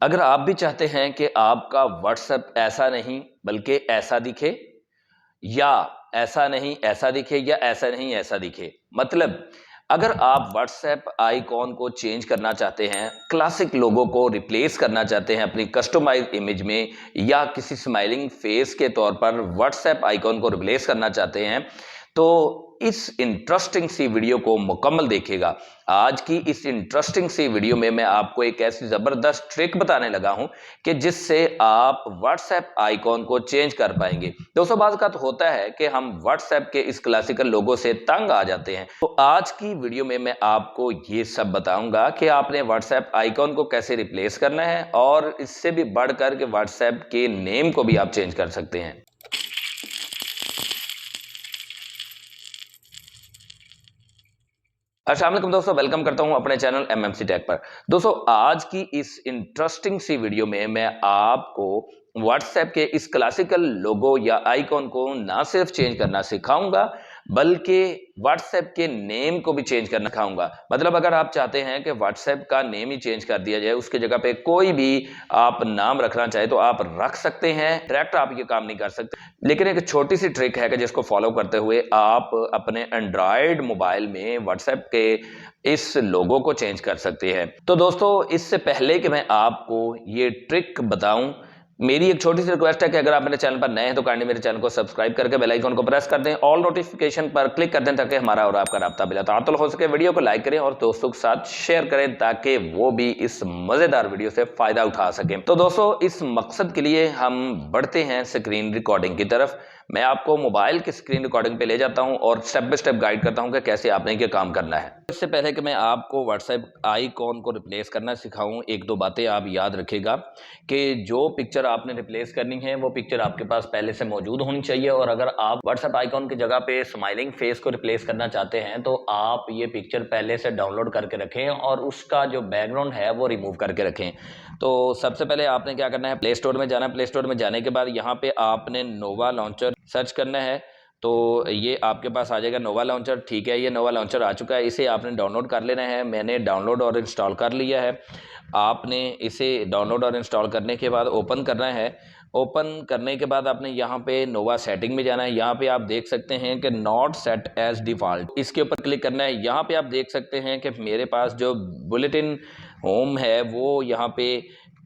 अगर आप भी चाहते हैं कि आपका व्हाट्सएप ऐसा नहीं बल्कि ऐसा दिखे, या ऐसा नहीं ऐसा दिखे, या ऐसा नहीं ऐसा दिखे, मतलब अगर आप व्हाट्सएप आइकॉन को चेंज करना चाहते हैं, क्लासिक लोगो को रिप्लेस करना चाहते हैं अपनी कस्टमाइज इमेज में, या किसी स्माइलिंग फेस के तौर पर व्हाट्सएप आइकॉन को रिप्लेस करना चाहते हैं, तो इस इंटरेस्टिंग सी वीडियो को मुकम्मल देखिएगा। आज की इस इंटरेस्टिंग सी वीडियो में मैं आपको एक ऐसी जबरदस्त ट्रिक बताने लगा हूं कि जिससे आप व्हाट्सएप आइकॉन को चेंज कर पाएंगे। दोस्तों, बात का तो होता है कि हम व्हाट्सएप के इस क्लासिकल लोगो से तंग आ जाते हैं, तो आज की वीडियो में मैं आपको ये सब बताऊंगा कि आपने व्हाट्सएप आइकॉन को कैसे रिप्लेस करना है, और इससे भी बढ़कर के व्हाट्सएप के नेम को भी आप चेंज कर सकते हैं। अस्सलाम वालेकुम दोस्तों, वेलकम करता हूं अपने चैनल एमएमसी टेक पर। दोस्तों, आज की इस इंटरेस्टिंग सी वीडियो में मैं आपको व्हाट्सएप के इस क्लासिकल लोगो या आइकॉन को ना सिर्फ चेंज करना सिखाऊंगा, बल्कि व्हाट्सएप के नेम को भी चेंज करना सिखाऊंगा। मतलब अगर आप चाहते हैं कि व्हाट्सएप का नेम ही चेंज कर दिया जाए, उसके जगह पे कोई भी आप नाम रखना चाहे तो आप रख सकते हैं। डायरेक्ट आप ये काम नहीं कर सकते, लेकिन एक छोटी सी ट्रिक है कि जिसको फॉलो करते हुए आप अपने एंड्रॉयड मोबाइल में व्हाट्सएप के इस लोगो को चेंज कर सकते हैं। तो दोस्तों, इससे पहले कि मैं आपको ये ट्रिक बताऊं, मेरी एक छोटी सी रिक्वेस्ट है कि अगर आप मेरे चैनल पर नए हैं तो काइंडली मेरे चैनल को सब्सक्राइब करके बेल आइकन को प्रेस कर दें, ऑल नोटिफिकेशन पर क्लिक कर दें, ताकि हमारा और आपका राब्ता बिला तातुल हो सके। वीडियो को लाइक करें और दोस्तों के साथ शेयर करें ताकि वो भी इस मजेदार वीडियो से फायदा उठा सकें। तो दोस्तों, इस मकसद के लिए हम बढ़ते हैं स्क्रीन रिकॉर्डिंग की तरफ। मैं आपको मोबाइल की स्क्रीन रिकॉर्डिंग पे ले जाता हूं और स्टेप बाय स्टेप गाइड करता हूं कि कैसे आपने ये काम करना है। इससे पहले कि मैं आपको व्हाट्सएप आइकॉन को रिप्लेस करना सिखाऊं, एक दो बातें आप याद रखिएगा कि जो पिक्चर आपने रिप्लेस करनी है वो पिक्चर आपके पास पहले से मौजूद होनी चाहिए। और अगर आप व्हाट्सएप आइकॉन की जगह पे स्माइलिंग फेस को रिप्लेस करना चाहते हैं तो आप ये पिक्चर पहले से डाउनलोड करके रखें और उसका जो बैकग्राउंड है वो रिमूव करके रखें। तो सबसे पहले आपने क्या करना है, प्ले स्टोर में जाना है। प्ले स्टोर में जाने के बाद यहाँ पे आपने नोवा लॉन्चर सर्च करना है, तो ये आपके पास आ जाएगा नोवा लॉन्चर। ठीक है, ये नोवा लॉन्चर आ चुका है, इसे आपने डाउनलोड कर लेना है। मैंने डाउनलोड और इंस्टॉल कर लिया है। आपने इसे डाउनलोड और इंस्टॉल करने के बाद ओपन करना है। ओपन करने के बाद आपने यहाँ पे नोवा सेटिंग में जाना है। यहाँ पे आप देख सकते हैं कि नॉट सेट एज डिफ़ॉल्ट, इसके ऊपर क्लिक करना है। यहाँ पे आप देख सकते हैं कि मेरे पास जो बुलेटिन होम है वो यहाँ पे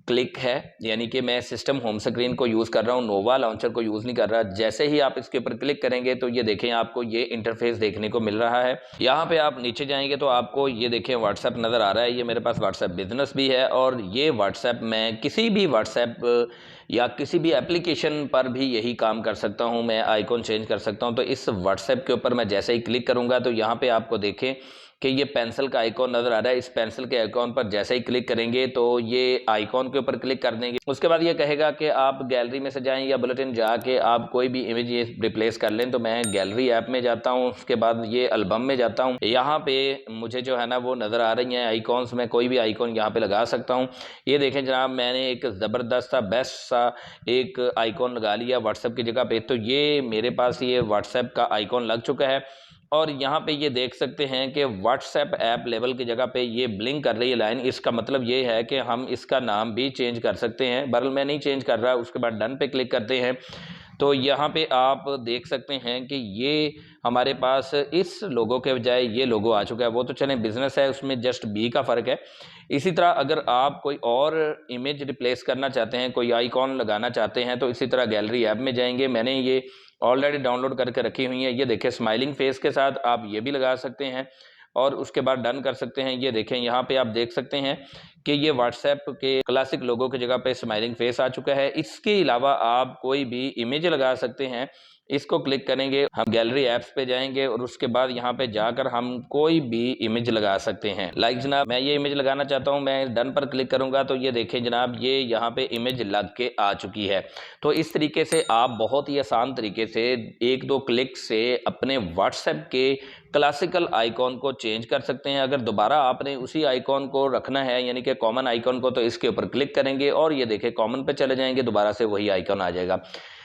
क्लिक है, यानी कि मैं सिस्टम होम स्क्रीन को यूज़ कर रहा हूँ, नोवा लॉन्चर को यूज़ नहीं कर रहा। जैसे ही आप इसके ऊपर क्लिक करेंगे तो ये देखें, आपको ये इंटरफेस देखने को मिल रहा है। यहाँ पे आप नीचे जाएंगे तो आपको ये देखें व्हाट्सएप नज़र आ रहा है। ये मेरे पास व्हाट्सएप बिजनेस भी है, और ये व्हाट्सएप मैं किसी भी व्हाट्सएप या किसी भी एप्लीकेशन पर भी यही काम कर सकता हूँ, मैं आइकॉन चेंज कर सकता हूँ। तो इस व्हाट्सएप के ऊपर मैं जैसे ही क्लिक करूँगा तो यहाँ पे आपको देखें कि ये पेंसिल का आइकॉन नज़र आ रहा है। इस पेंसिल के आइकॉन पर जैसे ही क्लिक करेंगे तो ये आइकॉन के ऊपर क्लिक कर देंगे। उसके बाद ये कहेगा कि आप गैलरी में से जाएं या बुलेटिन जाके आप कोई भी इमेज ये रिप्लेस कर लें। तो मैं गैलरी ऐप में जाता हूँ, उसके बाद ये एल्बम में जाता हूँ। यहाँ पे मुझे जो है ना वो नज़र आ रही हैं आइकॉन्स, में कोई भी आइकॉन यहाँ पे लगा सकता हूँ। ये देखें जनाब, मैंने एक ज़बरदस्त सा बेस्ट सा एक आइकॉन लगा लिया व्हाट्सएप की जगह पे। तो ये मेरे पास ये व्हाट्सएप का आइकॉन लग चुका है। और यहाँ पे ये देख सकते हैं कि व्हाट्सएप ऐप लेवल की जगह पे ये ब्लिंक कर रही है लाइन। इसका मतलब ये है कि हम इसका नाम भी चेंज कर सकते हैं। बहरहाल मैं नहीं चेंज कर रहा। उसके बाद डन पे क्लिक करते हैं तो यहाँ पे आप देख सकते हैं कि ये हमारे पास इस लोगो के बजाय ये लोगो आ चुका है। वो तो चलें, बिजनेस है, उसमें जस्ट बी का फ़र्क है। इसी तरह अगर आप कोई और इमेज रिप्लेस करना चाहते हैं, कोई आइकॉन लगाना चाहते हैं, तो इसी तरह गैलरी ऐप में जाएंगे। मैंने ये ऑलरेडी डाउनलोड करके रखी हुई है। ये देखें, स्माइलिंग फेस के साथ आप ये भी लगा सकते हैं और उसके बाद डन कर सकते हैं। ये देखें, यहाँ पे आप देख सकते हैं कि ये व्हाट्सएप के क्लासिक लोगों की जगह पे स्माइलिंग फेस आ चुका है। इसके अलावा आप कोई भी इमेज लगा सकते हैं। इसको क्लिक करेंगे, हम गैलरी ऐप्स पे जाएंगे और उसके बाद यहाँ पे जाकर हम कोई भी इमेज लगा सकते हैं। लाइक जनाब, मैं ये इमेज लगाना चाहता हूँ, मैं डन पर क्लिक करूँगा तो ये देखें जनाब, ये यहाँ पे इमेज लग के आ चुकी है। तो इस तरीके से आप बहुत ही आसान तरीके से एक दो क्लिक से अपने व्हाट्सएप के क्लासिकल आइकॉन को चेंज कर सकते हैं। अगर दोबारा आपने उसी आइकॉन को रखना है, यानी कि कॉमन आइकॉन को, तो इसके ऊपर क्लिक करेंगे और ये देखें कॉमन पे चले जाएंगे, दोबारा से वही आइकॉन आ जाएगा।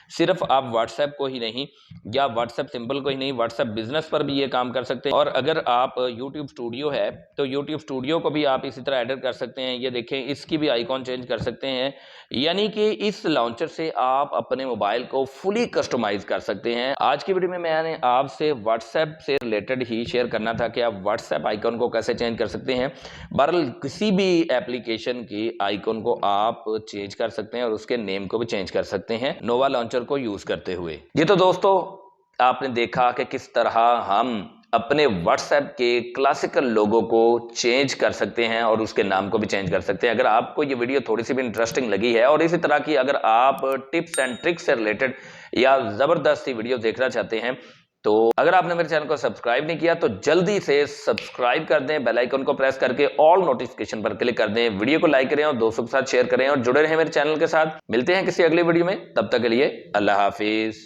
सिर्फ आप व्हाट्सएप को ही नहीं या व्हाट्सएप सिंबल को ही नहीं, व्हाट्सएप बिजनेस पर भी ये काम कर सकते हैं। और अगर आप यूट्यूब स्टूडियो है तो यूट्यूब स्टूडियो को भी आप इसी तरह एडिट कर सकते हैं। ये देखें, इसकी भी आइकॉन चेंज कर सकते हैं। यानी कि इस लॉन्चर से आप अपने मोबाइल को फुली कस्टमाइज कर सकते हैं। आज की वीडियो में मैंने आपसे व्हाट्सएप से रिलेटेड ही शेयर करना था कि आप व्हाट्सएप आइकॉन को कैसे चेंज कर सकते हैं। बहरहाल किसी भी एप्लीकेशन की आइकॉन को आप चेंज कर सकते हैं और उसके नेम को भी चेंज कर सकते हैं नोवा लॉन्चर को यूज करते हुए। ये तो दोस्तों आपने देखा कि किस तरह हम अपने व्हाट्सएप के क्लासिकल लोगो को चेंज कर सकते हैं और उसके नाम को भी चेंज कर सकते हैं। अगर आपको ये वीडियो थोड़ी सी भी इंटरेस्टिंग लगी है और इसी तरह की अगर आप टिप्स एंड ट्रिक्स से रिलेटेड या जबरदस्त सी वीडियो देखना चाहते हैं तो अगर आपने मेरे चैनल को सब्सक्राइब नहीं किया तो जल्दी से सब्सक्राइब कर दें, बेल आइकन को प्रेस करके ऑल नोटिफिकेशन पर क्लिक कर दें, वीडियो को लाइक करें और दोस्तों के साथ शेयर करें और जुड़े रहें मेरे चैनल के साथ। मिलते हैं किसी अगली वीडियो में, तब तक के लिए अल्लाह हाफिज।